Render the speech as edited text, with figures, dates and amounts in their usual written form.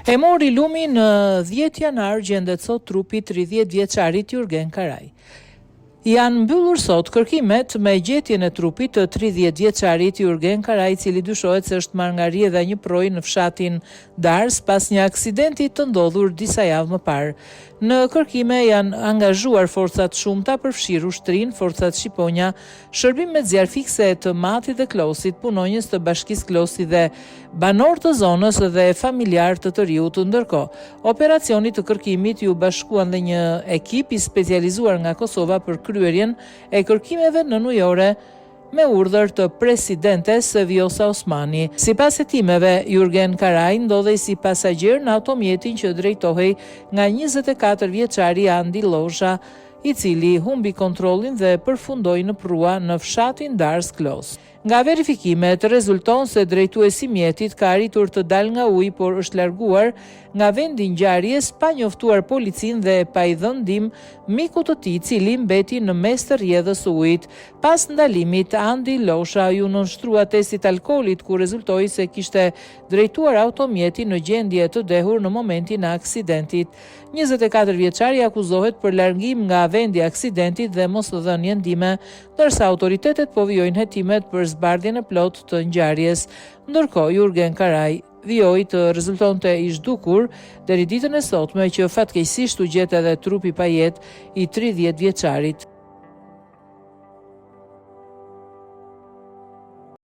E mori lumi në 10 janar gjendet sot trupi 30 vjeçarit Jurgen Karaj. Janë mbyllur sot kërkimet me gjetjen e trupit të 30 vjeçarit Jurgen Karaj, i cili dyshohet se është marrë nga rrjedha një proi në fshatin Dars pas një aksidenti të ndodhur disa javë më parë. Në kërkime janë angazhuar forcat shumta, përfshirë ushtrin, forcat shqiponja, shërbim me zjarr fikse të Matit dhe Klosit, punonjës të Bashkisë Klosi dhe banor të zonës dhe familjar të riut. Ndërkohë, operacionit të kërkimit ju bashkuan dhe një ekip i specializuar nga Kosova për kryerjen e kërkimeve në ujore me urdhër të presidentes Vjosa Osmani. Sipas hetimeve, Jurgen Karaj ndodhej si pasagjer në automjetin që drejtohej nga 24 vjeçari Andi Losha, i cili humbi kontrollin dhe përfundoi në prua në fshatin Dars Klos. Nga verifikimet rezulton se drejtuesi i mjetit ka arritur të dalë nga uji, por është larguar nga vendi ngjarjes pa njoftuar policin dhe pa i dhënë ndihmë mikut të tij, i cili mbeti në mes të rrjedhës së ujit. Pas ndalimit, Andi Losha ju nënshtrua testit alkoolit, ku rezultoi se kishte drejtuar automjetin në gjendje të dehur në momentin e aksidentit. 24 vjeçari akuzohet për largim nga vendi i aksidentit dhe mosdhënie ndihme, ndërsa autoritetet po vijojnë hetimet për zbardhjen e plotë të ngjarjes. Ndërkohë, Jurgen Karaj vijoi të rezultonte i zhdukur deri ditën e sotme, që fatkeqësisht u gjet edhe trupi pa jetë i 30 vjeçarit.